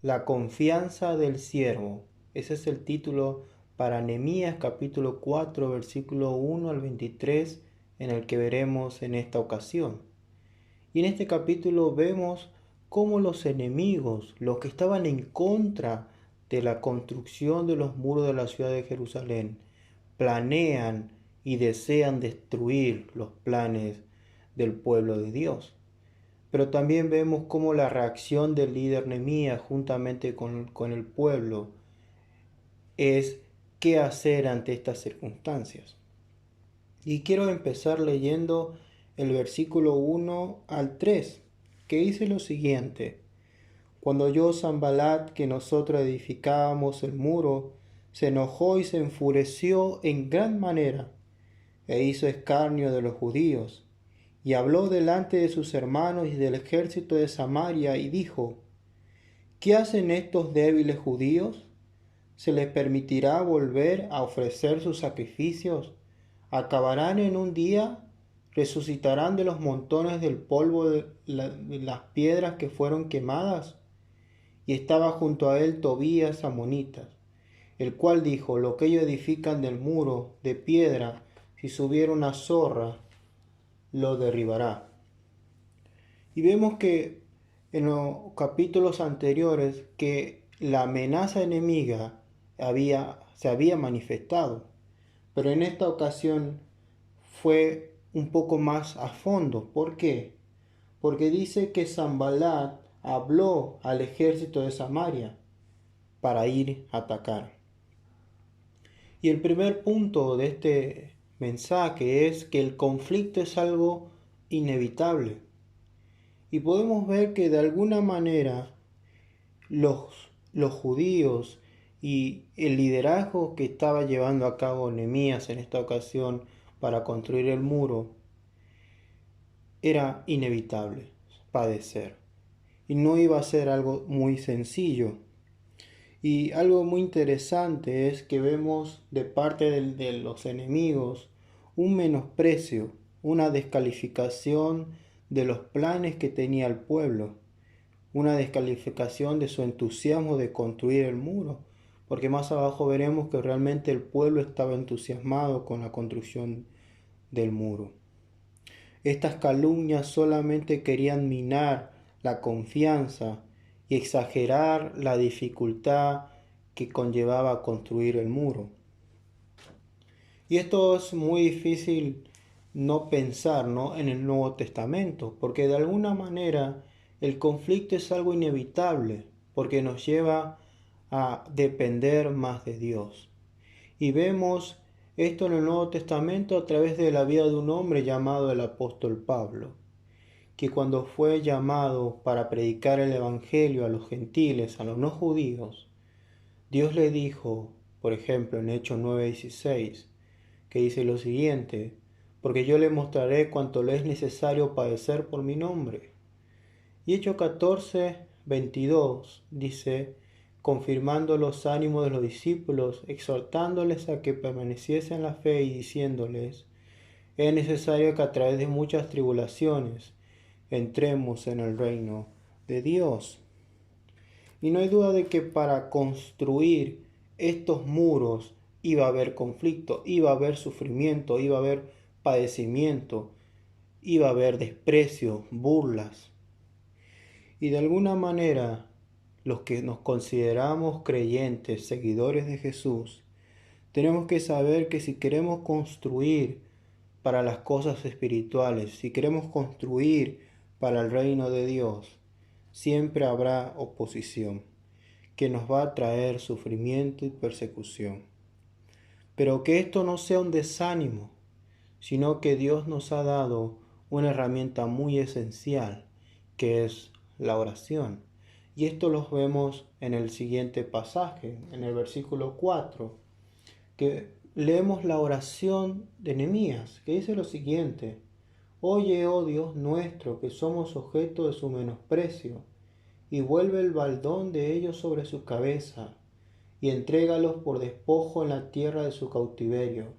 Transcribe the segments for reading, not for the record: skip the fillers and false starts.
La confianza del siervo. Ese es el título para Nehemías capítulo 4, versículo 1 al 23, en el que veremos en esta ocasión. Y en este capítulo vemos cómo los enemigos, los que estaban en contra de la construcción de los muros de la ciudad de Jerusalén, planean y desean destruir los planes del pueblo de Dios. Pero también vemos cómo la reacción del líder Nehemías juntamente con el pueblo es qué hacer ante estas circunstancias. Y quiero empezar leyendo el versículo 1 al 3, que dice lo siguiente: Cuando oyó Sanballat que nosotros edificábamos el muro, se enojó y se enfureció en gran manera, e hizo escarnio de los judíos, y habló delante de sus hermanos y del ejército de Samaria, y dijo: ¿Qué hacen estos débiles judíos? ¿Se les permitirá volver a ofrecer sus sacrificios? ¿Acabarán en un día? ¿Resucitarán de los montones del polvo de las piedras que fueron quemadas? Y estaba junto a él Tobías amonita, el cual dijo: Lo que ellos edifican del muro de piedra, si subiera una zorra, lo derribará. Y vemos que en los capítulos anteriores que la amenaza enemiga se había manifestado, pero en esta ocasión fue un poco más a fondo. ¿Por qué? Porque dice que Sanballat habló al ejército de Samaria para ir a atacar. Y el primer punto de este mensaje es que el conflicto es algo inevitable. Y podemos ver que de alguna manera los judíos y el liderazgo que estaba llevando a cabo Nehemías en esta ocasión para construir el muro era inevitable padecer. Y no iba a ser algo muy sencillo. Y algo muy interesante es que vemos de parte de los enemigos un menosprecio, una descalificación de los planes que tenía el pueblo, una descalificación de su entusiasmo de construir el muro, porque más abajo veremos que realmente el pueblo estaba entusiasmado con la construcción del muro. Estas calumnias solamente querían minar la confianza y exagerar la dificultad que conllevaba construir el muro. Y esto es muy difícil no pensar, ¿no?, en el Nuevo Testamento, porque de alguna manera el conflicto es algo inevitable, porque nos lleva a depender más de Dios. Y vemos esto en el Nuevo Testamento a través de la vida de un hombre llamado el apóstol Pablo, que cuando fue llamado para predicar el Evangelio a los gentiles, a los no judíos, Dios le dijo, por ejemplo, en Hechos 9:16, que dice lo siguiente: porque yo le mostraré cuánto le es necesario padecer por mi nombre. Y Hechos 14:22 dice, confirmando los ánimos de los discípulos, exhortándoles a que permaneciesen en la fe y diciéndoles: es necesario que a través de muchas tribulaciones entremos en el reino de Dios. Y no hay duda de que para construir estos muros iba a haber conflicto, iba a haber sufrimiento, iba a haber padecimiento, iba a haber desprecio, burlas. Y de alguna manera, los que nos consideramos creyentes, seguidores de Jesús, tenemos que saber que si queremos construir para las cosas espirituales, si queremos construir para el reino de Dios, siempre habrá oposición que nos va a traer sufrimiento y persecución. Pero que esto no sea un desánimo, sino que Dios nos ha dado una herramienta muy esencial, que es la oración. Y esto lo vemos en el siguiente pasaje, en el versículo 4, que leemos la oración de Nehemías, que dice lo siguiente: Oye, oh Dios nuestro, que somos objeto de su menosprecio, y vuelve el baldón de ellos sobre su cabeza, y entrégalos por despojo en la tierra de su cautiverio.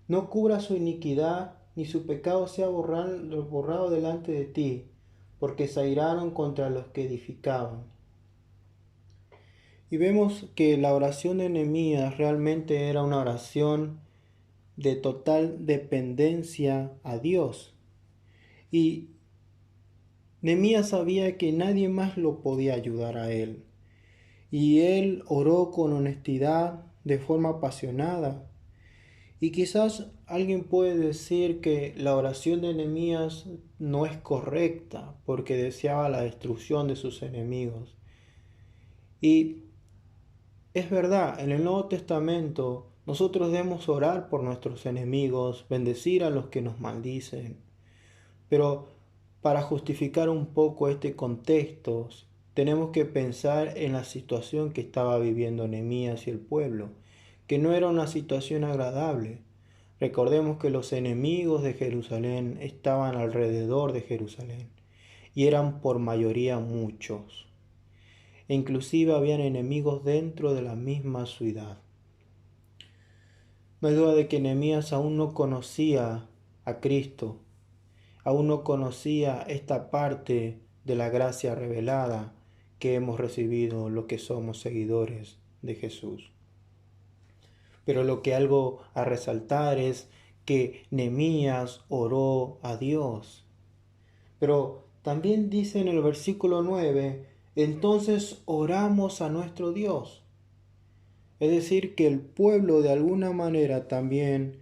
No cubra su iniquidad, ni su pecado sea borrado delante de ti, porque se airaron contra los que edificaban. Y vemos que la oración de Nehemías realmente era una oración de total dependencia a Dios. Y Nehemías sabía que nadie más lo podía ayudar a él. Y él oró con honestidad, de forma apasionada. Y quizás alguien puede decir que la oración de Nehemías no es correcta porque deseaba la destrucción de sus enemigos. Y es verdad, en el Nuevo Testamento nosotros debemos orar por nuestros enemigos, bendecir a los que nos maldicen. Pero para justificar un poco este contexto, tenemos que pensar en la situación que estaba viviendo Nehemías y el pueblo, que no era una situación agradable. Recordemos que los enemigos de Jerusalén estaban alrededor de Jerusalén y eran por mayoría muchos. E inclusive habían enemigos dentro de la misma ciudad. No hay duda de que Nehemías aún no conocía a Cristo, aún no conocía esta parte de la gracia revelada que hemos recibido los que somos seguidores de Jesús. Pero lo que algo a resaltar es que Nehemías oró a Dios. Pero también dice en el versículo 9, entonces oramos a nuestro Dios. Es decir, que el pueblo de alguna manera también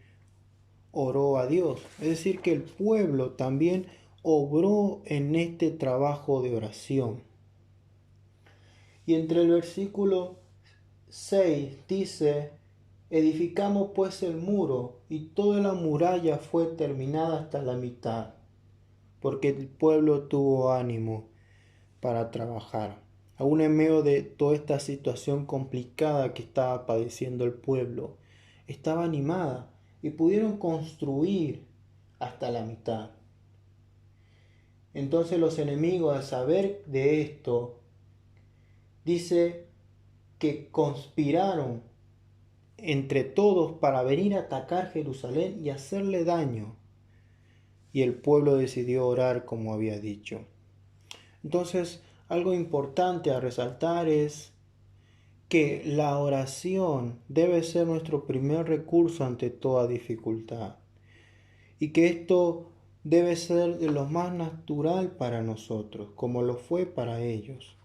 oró a Dios. Es decir, que el pueblo también obró en este trabajo de oración. Y entre el versículo 6 dice, edificamos pues el muro y toda la muralla fue terminada hasta la mitad, porque el pueblo tuvo ánimo para trabajar. Aún en medio de toda esta situación complicada que estaba padeciendo el pueblo, estaba animada y pudieron construir hasta la mitad. Entonces los enemigos, al saber de esto, dice que conspiraron entre todos para venir a atacar Jerusalén y hacerle daño. Y el pueblo decidió orar como había dicho. Entonces, algo importante a resaltar es que la oración debe ser nuestro primer recurso ante toda dificultad. Y que esto debe ser de lo más natural para nosotros, como lo fue para ellos.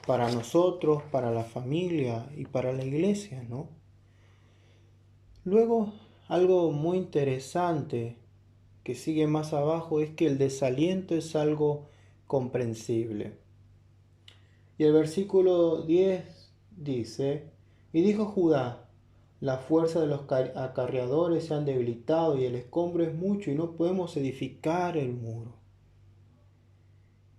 Para nosotros, para la familia y para la iglesia, ¿no? Luego, algo muy interesante que sigue más abajo es que el desaliento es algo comprensible. Y el versículo 10 dice, y dijo Judá, la fuerza de los acarreadores se han debilitado y el escombro es mucho y no podemos edificar el muro.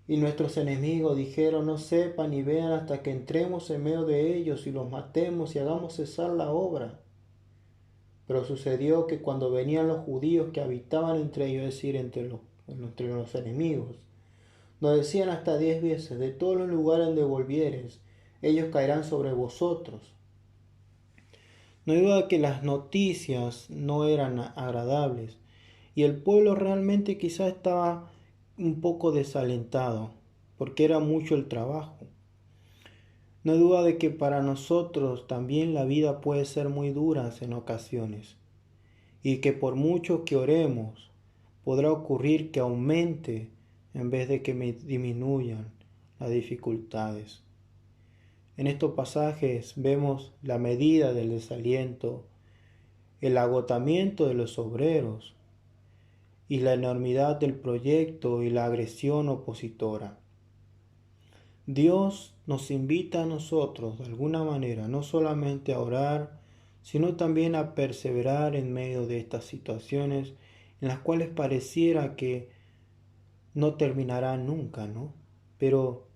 Y nuestros enemigos dijeron, no sepan ni vean hasta que entremos en medio de ellos y los matemos y hagamos cesar la obra. Pero sucedió que cuando venían los judíos que habitaban entre ellos, es decir, entre los enemigos, nos decían hasta 10 veces, de todos los lugares donde volvieres, ellos caerán sobre vosotros. No hay duda que las noticias no eran agradables y el pueblo realmente quizá estaba un poco desalentado porque era mucho el trabajo. No hay duda de que para nosotros también la vida puede ser muy dura en ocasiones y que por mucho que oremos podrá ocurrir que aumente en vez de que disminuyan las dificultades. En estos pasajes vemos la medida del desaliento, el agotamiento de los obreros y la enormidad del proyecto y la agresión opositora. Dios nos invita a nosotros de alguna manera no solamente a orar, sino también a perseverar en medio de estas situaciones en las cuales pareciera que no terminarán nunca, ¿no? Pero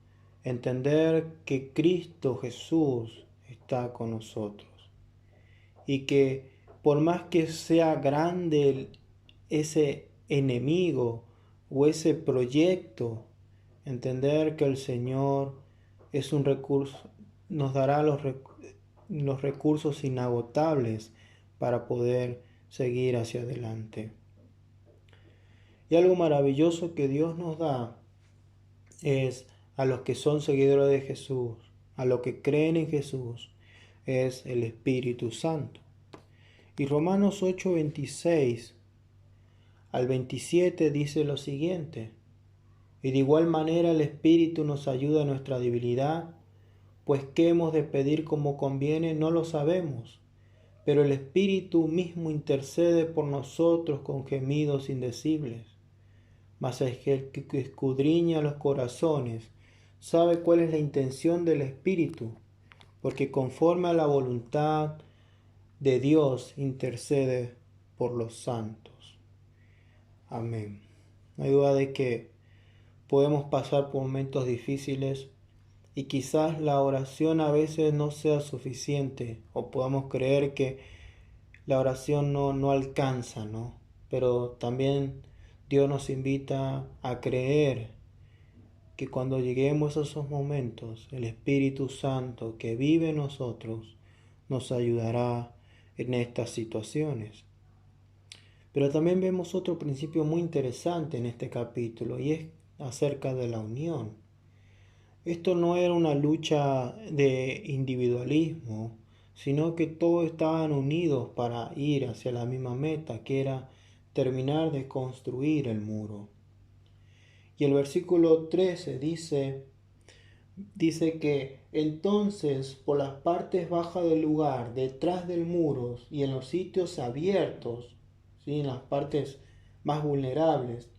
entender que Cristo Jesús está con nosotros y que por más que sea grande ese enemigo o ese proyecto, entender que el Señor es un recurso, nos dará los recursos inagotables para poder seguir hacia adelante. Y algo maravilloso que Dios nos da es a los que son seguidores de Jesús, a los que creen en Jesús es el Espíritu Santo. Y Romanos 8:26 al 27 dice lo siguiente: y de igual manera el Espíritu nos ayuda en nuestra debilidad, pues qué hemos de pedir como conviene no lo sabemos, pero el Espíritu mismo intercede por nosotros con gemidos indecibles. Mas el que escudriña los corazones sabe cuál es la intención del Espíritu, porque conforme a la voluntad de Dios intercede por los santos. Amén. No hay duda de que podemos pasar por momentos difíciles y quizás la oración a veces no sea suficiente o podamos creer que la oración no alcanza, ¿no? Pero también Dios nos invita a creer que cuando lleguemos a esos momentos, el Espíritu Santo que vive en nosotros nos ayudará en estas situaciones. Pero también vemos otro principio muy interesante en este capítulo y es acerca de la unión. Esto no era una lucha de individualismo, sino que todos estaban unidos para ir hacia la misma meta, que era terminar de construir el muro. Y el versículo 13 dice que entonces por las partes bajas del lugar, detrás del muro y en los sitios abiertos, ¿sí?, en las partes más vulnerables,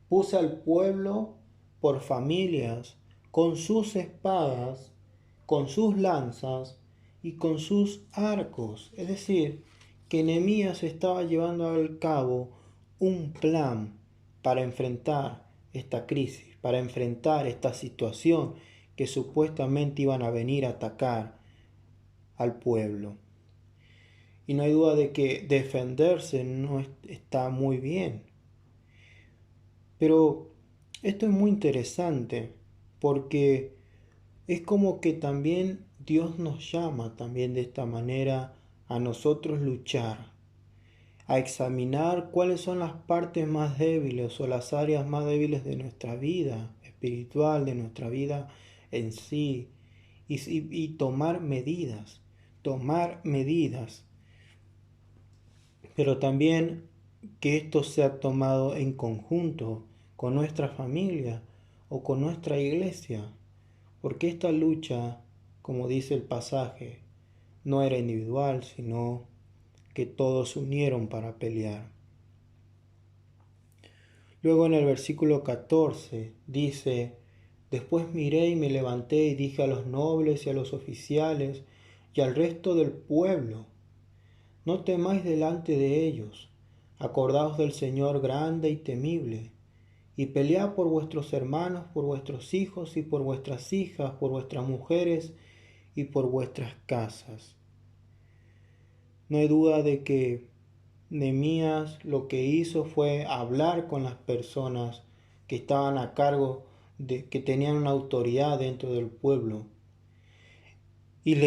puse al pueblo por familias, con sus espadas, con sus lanzas y con sus arcos. Es decir, que Nehemías estaba llevando a cabo un plan para enfrentar esta crisis, para enfrentar esta situación que supuestamente iban a venir a atacar al pueblo. Y no hay duda de que defenderse no está muy bien. Pero esto es muy interesante porque es como que también Dios nos llama también de esta manera a nosotros luchar, a examinar cuáles son las partes más débiles o las áreas más débiles de nuestra vida espiritual, de nuestra vida en sí, y tomar medidas, pero también que esto sea tomado en conjunto con nuestra familia o con nuestra iglesia, porque esta lucha, como dice el pasaje, no era individual, sino que todos se unieron para pelear. Luego en el versículo 14 dice: después miré y me levanté y dije a los nobles y a los oficiales y al resto del pueblo: no temáis delante de ellos, acordaos del Señor grande y temible, y pelead por vuestros hermanos, por vuestros hijos y por vuestras hijas, por vuestras mujeres y por vuestras casas. No hay duda de que Nehemías lo que hizo fue hablar con las personas que estaban a cargo, que tenían una autoridad dentro del pueblo, y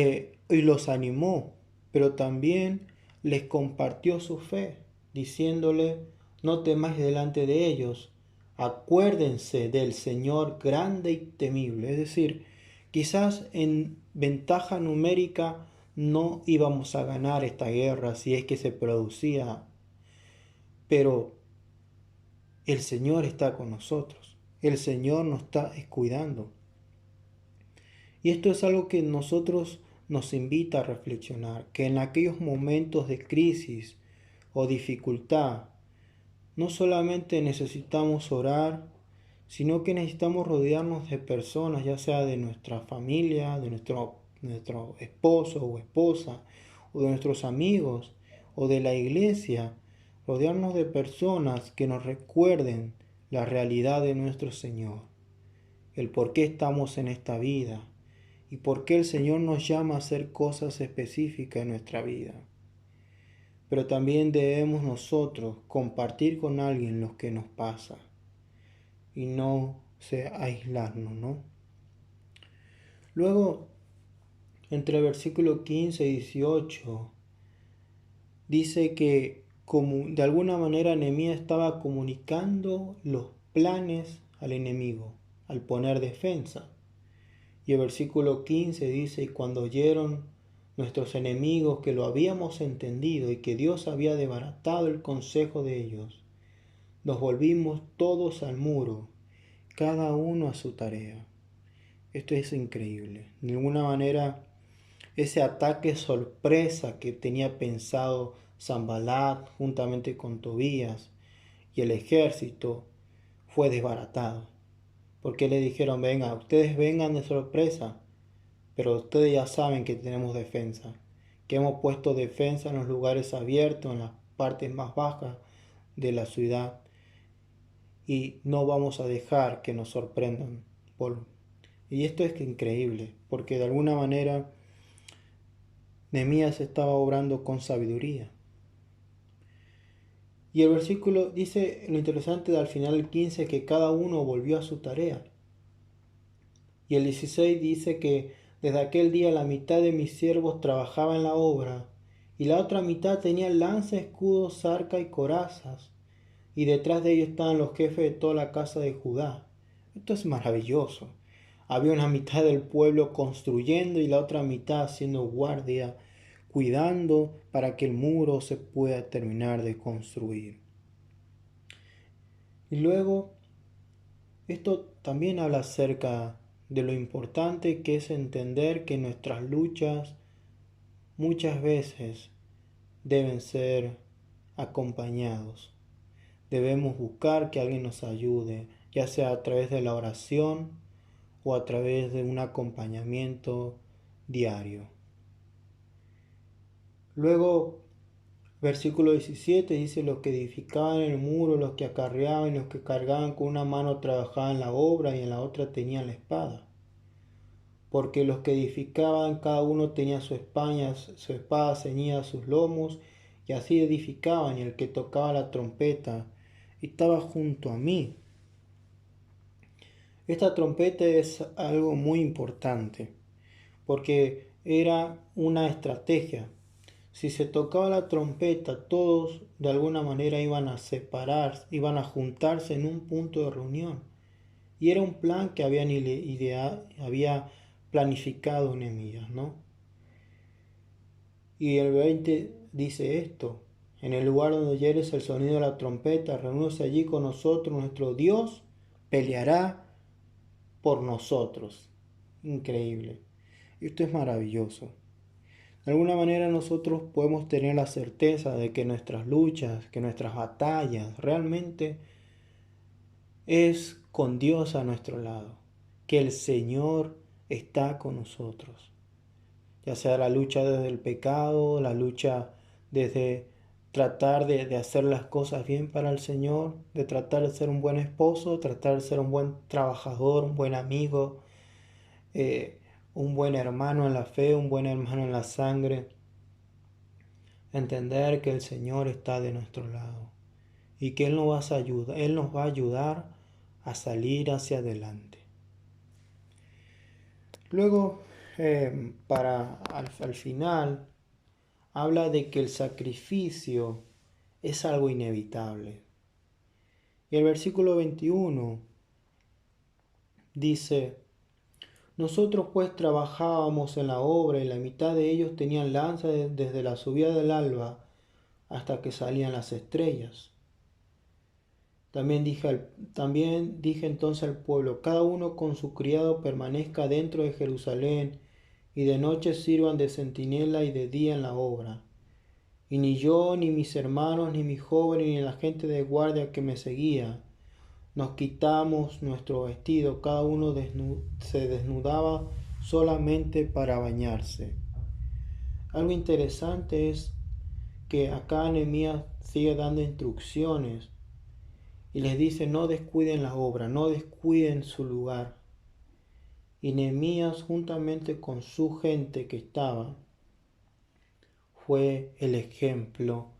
los animó, pero también les compartió su fe, diciéndole: no temáis delante de ellos, acuérdense del Señor grande y temible. Es decir, quizás en ventaja numérica no íbamos a ganar esta guerra si es que se producía, pero el Señor está con nosotros, el Señor nos está cuidando. Y esto es algo que nosotros nos invita a reflexionar, que en aquellos momentos de crisis o dificultad, no solamente necesitamos orar, sino que necesitamos rodearnos de personas, ya sea de nuestra familia, de nuestro esposo o esposa, o de nuestros amigos, o de la iglesia, rodearnos de personas que nos recuerden la realidad de nuestro Señor, el por qué estamos en esta vida y por qué el Señor nos llama a hacer cosas específicas en nuestra vida. Pero también debemos nosotros compartir con alguien lo que nos pasa y no aislarnos, ¿no? Luego, entre el versículo 15 y 18, dice que de alguna manera Nehemías estaba comunicando los planes al enemigo al poner defensa. Y el versículo 15 dice, y cuando oyeron nuestros enemigos que lo habíamos entendido y que Dios había desbaratado el consejo de ellos, nos volvimos todos al muro, cada uno a su tarea. Esto es increíble. De alguna manera, ese ataque sorpresa que tenía pensado Sanballat juntamente con Tobías y el ejército fue desbaratado. Porque le dijeron, venga, ustedes vengan de sorpresa, pero ustedes ya saben que tenemos defensa, que hemos puesto defensa en los lugares abiertos, en las partes más bajas de la ciudad, y no vamos a dejar que nos sorprendan. Y esto es increíble, porque de alguna manera Nehemías estaba obrando con sabiduría. Y el versículo dice, lo interesante al final del 15, que cada uno volvió a su tarea. Y el 16 dice que desde aquel día la mitad de mis siervos trabajaba en la obra, y la otra mitad tenía lanza, escudo, arca y corazas, y detrás de ellos estaban los jefes de toda la casa de Judá. Esto es maravilloso. Había una mitad del pueblo construyendo y la otra mitad haciendo guardia, cuidando para que el muro se pueda terminar de construir. Y luego, esto también habla acerca de lo importante que es entender que nuestras luchas muchas veces deben ser acompañados. Debemos buscar que alguien nos ayude, ya sea a través de la oración o a través de un acompañamiento diario. Luego, versículo 17 dice, los que edificaban el muro, los que acarreaban y los que cargaban con una mano trabajaban la obra y en la otra tenían la espada. Porque los que edificaban, cada uno tenía su espada ceñida a sus lomos, y así edificaban, y el que tocaba la trompeta estaba junto a mí. Esta trompeta es algo muy importante, porque era una estrategia. Si se tocaba la trompeta, todos de alguna manera iban a separar, iban a juntarse en un punto de reunión. Y era un plan que había planificado Nehemías, ¿no? Y el 20 dice esto: en el lugar donde oyeres el sonido de la trompeta, reúnese allí con nosotros, nuestro Dios peleará por nosotros. Increíble. Esto es maravilloso. De alguna manera nosotros podemos tener la certeza de que nuestras luchas, que nuestras batallas realmente es con Dios a nuestro lado, que el Señor está con nosotros. Ya sea la lucha desde el pecado, la lucha desde tratar de hacer las cosas bien para el Señor, de tratar de ser un buen esposo, tratar de ser un buen trabajador, un buen amigo, un buen hermano en la fe, un buen hermano en la sangre. Entender que el Señor está de nuestro lado y que Él nos va a ayudar a salir hacia adelante. Luego, al final, habla de que el sacrificio es algo inevitable. Y el versículo 21 dice, nosotros pues trabajábamos en la obra y la mitad de ellos tenían lanza desde la subida del alba hasta que salían las estrellas. También dije entonces al pueblo, cada uno con su criado permanezca dentro de Jerusalén, y de noche sirvan de centinela y de día en la obra. Y ni yo, ni mis hermanos, ni mis jóvenes, ni la gente de guardia que me seguía, nos quitamos nuestro vestido, cada uno se desnudaba solamente para bañarse. Algo interesante es que acá Nehemías sigue dando instrucciones y les dice, no descuiden la obra, no descuiden su lugar. Y Nehemías, juntamente con su gente que estaba, fue el ejemplo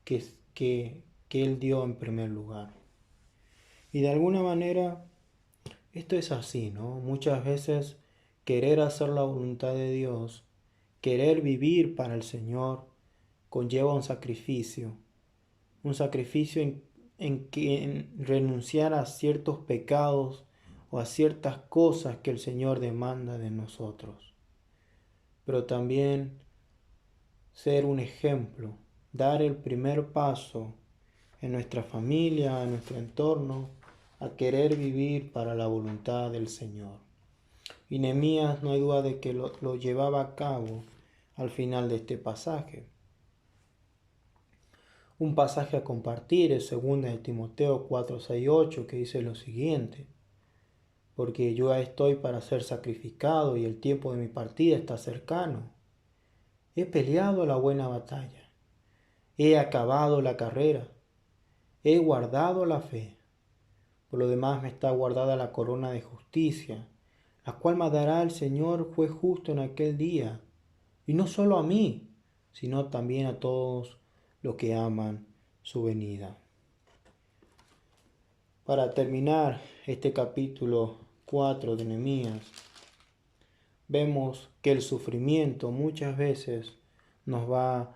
que él dio en primer lugar. Y de alguna manera, esto es así, ¿no? Muchas veces querer hacer la voluntad de Dios, querer vivir para el Señor, conlleva un sacrificio en renunciar a ciertos pecados o a ciertas cosas que el Señor demanda de nosotros. Pero también ser un ejemplo, dar el primer paso en nuestra familia, en nuestro entorno, a querer vivir para la voluntad del Señor. Y Nehemías no hay duda de que lo llevaba a cabo al final de este pasaje. Un pasaje a compartir es 2 de Timoteo 4, 6, 8, que dice lo siguiente: porque yo ya estoy para ser sacrificado y el tiempo de mi partida está cercano. He peleado la buena batalla, he acabado la carrera, he guardado la fe. Por lo demás me está guardada la corona de justicia, la cual me dará el Señor juez justo en aquel día, y no solo a mí, sino también a todos los que aman su venida. Para terminar este capítulo 4 de Nehemías, vemos que el sufrimiento muchas veces nos va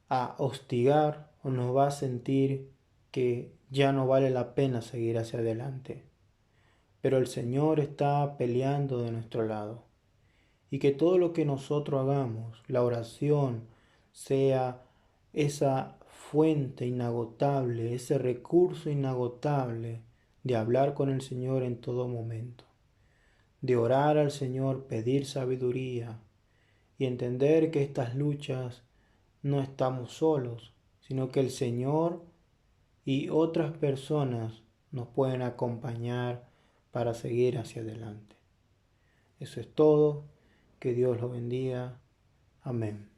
a hostigar o nos va a sentir que ya no vale la pena seguir hacia adelante. Pero el Señor está peleando de nuestro lado. Y que todo lo que nosotros hagamos, la oración, sea esa fuente inagotable, ese recurso inagotable de hablar con el Señor en todo momento, de orar al Señor, pedir sabiduría y entender que estas luchas no estamos solos, sino que el Señor y otras personas nos pueden acompañar para seguir hacia adelante. Eso es todo. Que Dios los bendiga. Amén.